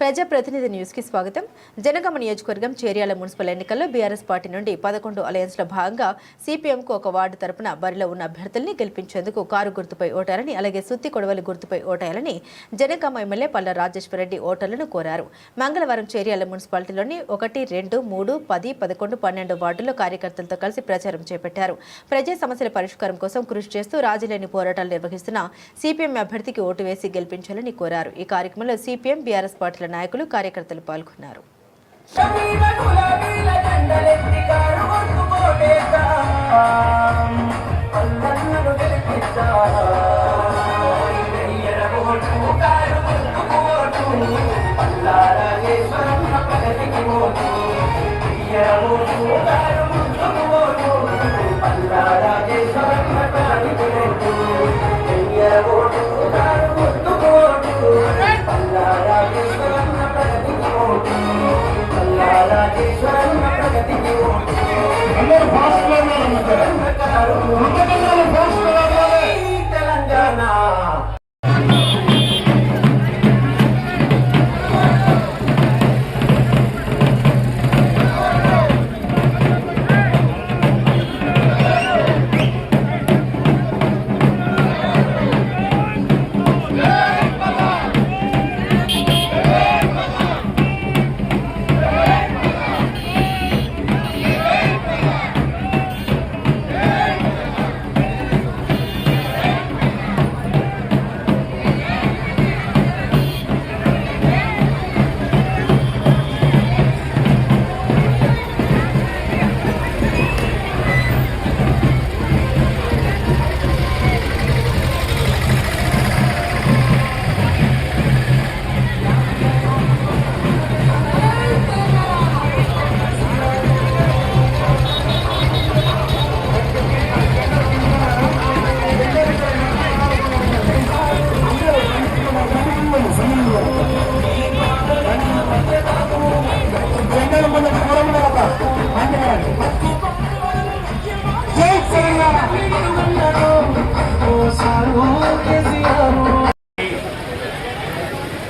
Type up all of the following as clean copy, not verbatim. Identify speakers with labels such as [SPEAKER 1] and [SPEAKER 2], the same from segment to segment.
[SPEAKER 1] ప్రజాప్రతినిధి న్యూస్ కి స్వాగతం. జనగామ నియోజకవర్గం చేర్యాల మున్సిపల్ ఎన్నికల్లో బీఆర్ఎస్ పార్టీ నుండి 11 అలయన్స్ లో భాగంగా సిపిఎం కు ఒక వార్డు తరపున బరిలో ఉన్న అభ్యర్థుల్ని గెలిపించేందుకు కారు గుర్తుపై ఓటారని అలాగే సుత్తి కొడవలి గుర్తుపై ఓటేయాలని జనగామ ఎమ్మెల్యే పల్ల రాజేశ్వరరెడ్డి ఓటర్లను కోరారు. మంగళవారం చేర్యాల మున్సిపాలిటీలోని 1, 2, 3, 10, 11, 12 వార్డుల్లో కార్యకర్తలతో కలిసి ప్రచారం చేపట్టారు. ప్రజా సమస్యల పరిష్కారం కోసం కృషి చేస్తూ రాజీలేని పోరాటాలు నిర్వహిస్తున్న సిపిఎం అభ్యర్థికి ఓటు వేసి గెలిపించాలని కోరారు. ఈ కార్యక్రమంలో సిపిఎం బీఆర్ఎస్ పార్టీల నాయకులు కార్యకర్తలు పాల్గొన్నారు.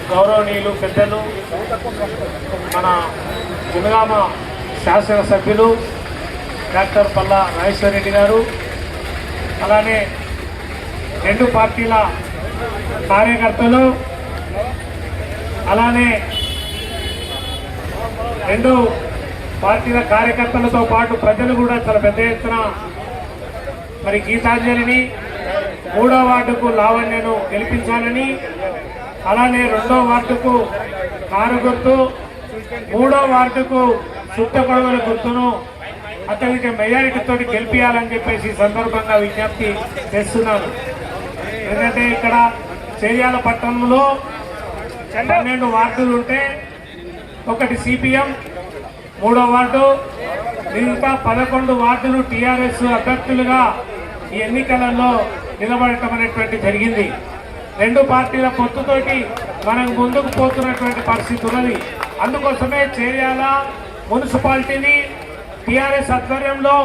[SPEAKER 2] గౌరవనీయులు పెద్దలు మన జనగామ శాసనసభ్యులు డాక్టర్ పల్ల రాజేశ్వరరెడ్డి గారు, అలానే రెండు పార్టీల కార్యకర్తలు, అలానే రెండు పార్టీల కార్యకర్తలతో పాటు ప్రజలు కూడా చాలా పెద్ద ఎత్తున మరి గీతాంజలిని 3వ వార్డుకు లావణ్యను గెలిపించాలని, అలానే 2వ వార్డుకు కారు గుర్తు, 3వ వార్డుకు సుత్త కొడవల గుర్తును అతనికి మెజారిటీతో గెలిపించాలని చెప్పేసి సందర్భంగా విజ్ఞప్తి చేస్తున్నాను. ఎందుకంటే ఇక్కడ చేర్యాల పట్టణంలో 12 వార్డులు ఉంటే ఒకటి సిపిఎం 3వ వార్డు, మిగతా 11 వార్డులు టీఆర్ఎస్ అభ్యర్థులుగా ఈ ఎన్నికలలో నిలబడటం అనేటువంటి జరిగింది. రెండు పార్టీల పొత్తుతోటి మనం ముందుకు పోతున్నటువంటి పరిస్థితి ఉన్నది. అందుకోసమే చేర్యాల మున్సిపాలిటీని టీఆర్ఎస్ ఆధ్వర్యంలో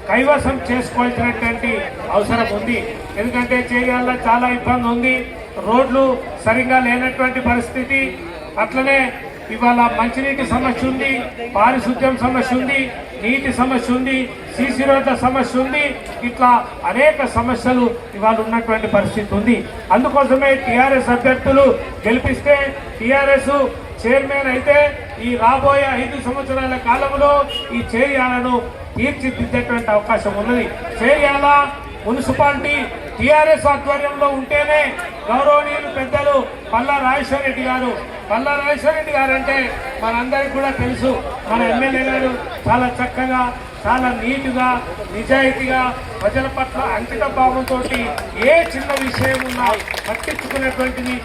[SPEAKER 2] కైవసం చేసుకోవాల్సినటువంటి అవసరం ఉంది. ఎందుకంటే చేర్యాలలో చాలా ఇబ్బంది ఉంది, రోడ్లు సరిగా లేనటువంటి పరిస్థితి, అట్లనే ఇవాళ మంచినీటి సమస్య ఉంది, పారిశుద్ధ్యం సమస్య ఉంది, నీటి సమస్య ఉంది, సీసీ రోడ్ల సమస్య ఉంది. ఇట్లా అనేక సమస్యలు ఇవాళ ఉన్నటువంటి పరిస్థితి ఉంది. అందుకోసమే టీఆర్ఎస్ అభ్యర్థులు గెలిపిస్తే టీఆర్ఎస్ చైర్మన్ అయితే ఈ రాబోయే 5 సంవత్సరాల కాలంలో ఈ చేర్యాలను తీర్చిదిద్దేటువంటి అవకాశం ఉన్నది. చేర్యాల మున్సిపాలిటీ టీఆర్ఎస్ ఆధ్వర్యంలో ఉంటేనే గౌరవనీయులు పెద్దలు పల్ల రాజేశ్వరరెడ్డి గారు అంటే మనందరికీ కూడా తెలుసు. మన ఎమ్మెల్యే గారు చాలా చక్కగా, చాలా నీటుగా, నిజాయితీగా, ప్రజల పట్ల అంకిత భావంతో ఏ చిన్న విషయం ఉన్నా పట్టించుకునేటువంటిది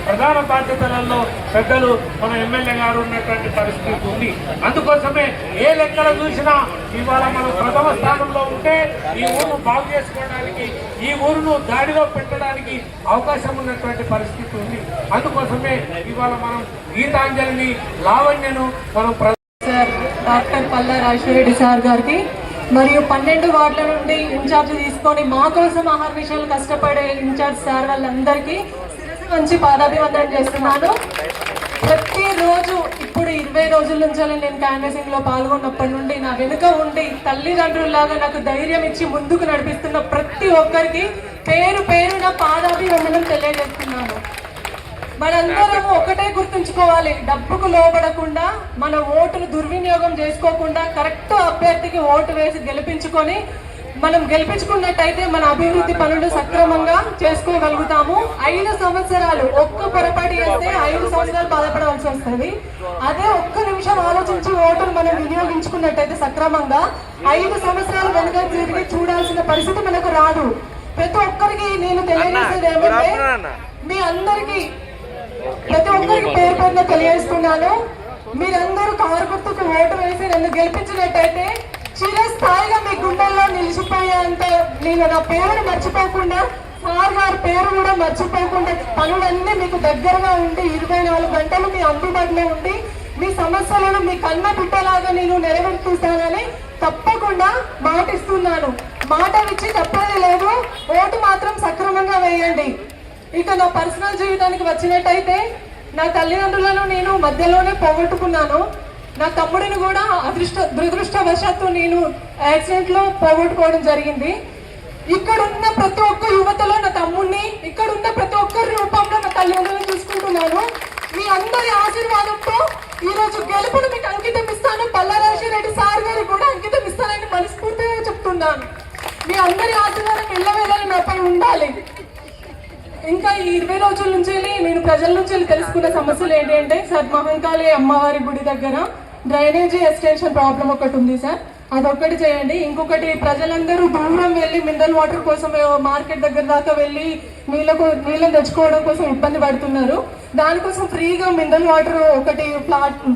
[SPEAKER 2] ప్రధాన బాధ్యతలలో పెద్దలు మన ఎమ్మెల్యే గారు ఉన్నటువంటి పరిస్థితి ఉంది. అందుకోసమే ఏ లెక్కలు చూసినా ఇవాళ మనం ప్రథమ స్థానంలో ఉంటే ఈ ఊరును బాగు చేసుకోవడానికి, ఈ ఊరును దాడిలో పెట్టడానికి అవకాశం ఉన్నటువంటి పరిస్థితి ఉంది. అందుకోసమే ఇవాళ మనం గీతాంజలిని, లావణ్యను మనం
[SPEAKER 3] డాక్టర్ పల్ల రాజేశ్వరరెడ్డి సార్ గారికి మరియు 12 వార్డుల నుండి ఇన్ఛార్జ్ తీసుకొని మా కోసం ఆహార విషయాలు కష్టపడే ఇన్ఛార్జ్ సార్ వాళ్ళందరికీ మంచి పాదాభివందనం చేస్తున్నాను. ప్రతిరోజు ఇప్పుడు 20 రోజుల నుంచి నేను క్యాన్వాసింగ్ లో పాల్గొన్నప్పటి నుండి నా వెనుక ఉండి తల్లిదండ్రుల్లాగా నాకు ధైర్యం ఇచ్చి ముందుకు నడిపిస్తున్న ప్రతి ఒక్కరికి పేరు పేరున పాదాభివందనం తెలియజేస్తున్నాను. మనందరము ఒకటే గుర్తుంచుకోవాలి, డబ్బుకు లోబడకుండా మన ఓటును దుర్వినియోగం చేసుకోకుండా కరెక్ట్ అభ్యర్థికి ఓటు వేసి గెలిపించుకొని మనం గెలిపించుకున్నట్టయితే మన అభివృద్ధి పనులు సక్రమంగా చేసుకోగలుగుతాము. 5 సంవత్సరాలు ఒక్క పొరపాటు చేస్తే 5 సంవత్సరాలు బాధపడవలసి వస్తుంది. అదే ఒక్క నిమిషం ఆలోచించి ఓటును మనం వినియోగించుకున్నట్టయితే సక్రమంగా 5 సంవత్సరాలు వెనుక తిరిగి చూడాల్సిన పరిస్థితి మనకు రాదు. ప్రతి ఒక్కరికి నేను తెలియజేసేది ఏమంటే, మీ అందరికీ ప్రతి ఒక్కరికి పేరు పేరున తెలియజేస్తున్నాను, మీరందరూ కారు గుర్తుకు ఓటు వేసి నన్ను గెలిపించినట్టయితే చిరస్థాయిగా మీ గుండెల్లో నిలిచిపోయేంత నేను నా పేరును మర్చిపోకుండా, సార్ గారి పేరు కూడా మర్చిపోకుండా పనులన్నీ మీకు దగ్గరగా ఉండి 24 గంటలు మీ అందుబాటులో ఉండి మీ సమస్యలను మీ కన్న బిడ్డలాగా నేను నెరవేర్చుతానని తప్పకుండా మాటిస్తున్నాను. మాట ఇచ్చి తప్పేది లేదు. ఓటు మాత్రం సక్రమంగా వేయండి. ఇక నా పర్సనల్ జీవితానికి వచ్చినట్టయితే నా తల్లిదండ్రులను నేను మధ్యలోనే పోగొట్టుకున్నాను. నా తమ్ముడిని కూడా దురదృష్టవశాత్తు నేను యాక్సిడెంట్ లో పోగొట్టుకోవడం జరిగింది. ఇక్కడ ఉన్న ప్రతి ఒక్క యువతలో నా తమ్ముడిని, ఇక్కడ ఉన్న ప్రతి ఒక్కరి రూపంలో నా తల్లిదండ్రులను చూసుకుంటున్నాను. మీ అందరి ఆశీర్వాదంతో ఈ రోజు గెలుపును మీకు అంకితం ఇస్తాను. పల్లా రాజశేఖర సార్ గారికి కూడా అంకితం ఇస్తానని మనస్ఫూర్తిగా చెప్తున్నాను. మీ అందరి ఆశీర్వాదం ఎల్లవేళలా నాపై ఉండాలి. ఇంకా ఈ 20 రోజుల నుంచి నేను ప్రజల నుంచి తెలుసుకున్న సమస్యలు ఏంటి అంటే, సార్ మహంకాళి అమ్మవారి గుడి దగ్గర డ్రైనేజీ ఎక్స్టెన్షన్ ప్రాబ్లం ఒకటి ఉంది సార్, అదొక్కటి చేయండి. ఇంకొకటి, ప్రజలందరూ దూరం వెళ్ళి మినరల్ వాటర్ కోసం మార్కెట్ దగ్గర దాకా వెళ్ళి నీళ్ళని తెచ్చుకోవడం కోసం ఇబ్బంది పడుతున్నారు. దానికోసం ఫ్రీగా మినరల్ వాటర్ ఒకటి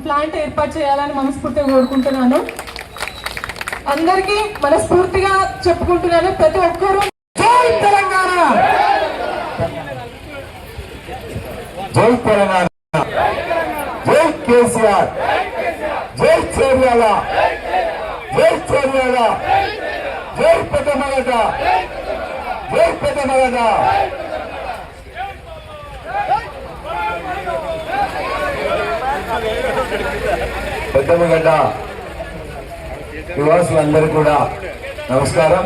[SPEAKER 3] ప్లాంట్ ఏర్పాటు చేయాలని మనస్ఫూర్తిగా కోరుకుంటున్నాను. అందరికీ మనస్ఫూర్తిగా చెప్పుకుంటున్నాను, ప్రతి ఒక్కరూ
[SPEAKER 4] జై తెలంగాణ, జై తెలంగాణ, జై కేసీఆర్, జై చేర్యాల, జై చేర్యాల, జై పెద్దమగడ్డ, జై పెద్దమగడ్డ. పెద్దమగడ్డ నివాసులందరికీ కూడా నమస్కారం.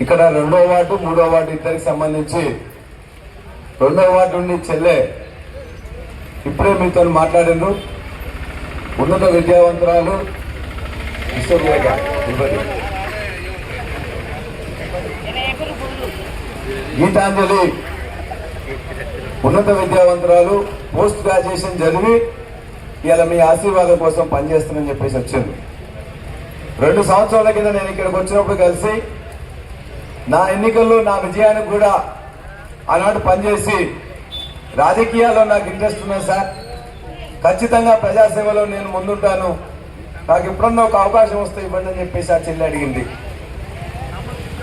[SPEAKER 4] ఇక్కడ 2వ వార్డు 3వ వార్డు ఇద్దరికి సంబంధించి 2వ వార్డు నుండి చెల్లె ఇప్పుడే మీతో మాట్లాడిండ్రు. ఉన్నత విద్యావంతురాలు గీతాంజలి, ఉన్నత విద్యావంతురాలు, పోస్ట్ గ్రాడ్యుయేషన్ చదివి ఇలా మీ ఆశీర్వాదం కోసం పనిచేస్తానని చెప్పేసి వచ్చింది. 2 సంవత్సరాల కింద నేను ఇక్కడికి వచ్చినప్పుడు కలిసి నా ఎన్నికల్లో నా విజయానికి కూడా ఆనాడు పనిచేసి, రాజకీయాల్లో నాకు ఇంట్రెస్ట్ ఉన్నది సార్, ఖచ్చితంగా ప్రజాసేవలో నేను ముందుంటాను, నాకు ఎప్పుడన్నా ఒక అవకాశం వస్తే ఇవ్వండి అని చెప్పేసి ఆ చెల్లి అడిగింది.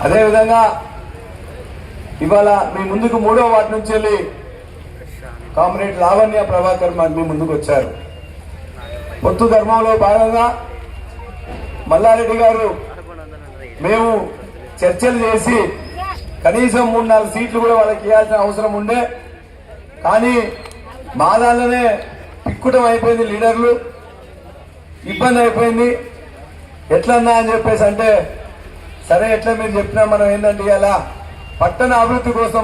[SPEAKER 4] అదేవిధంగా ఇవాళ మీ ముందుకు 3వ వార్డు నుంచి వెళ్ళి కామ్రేడ్ లావణ్య ప్రభాకర్ మీ ముందుకు వచ్చారు. పొత్తు ధర్మంలో భాగంగా మల్లారెడ్డి గారు మేము చర్చలు చేసి కనీసం 3-4 సీట్లు కూడా వాళ్ళకి ఇవ్వాల్సిన అవసరం ఉండే, కానీ మా దానిలోనే పిక్కుటం అయిపోయింది, లీడర్లు ఇబ్బంది అయిపోయింది. ఎట్లన్నా అని చెప్పేసి అంటే, సరే ఎట్లా మీరు చెప్పినా మనం ఏంటంటే ఇలా పట్టణ అభివృద్ధి కోసం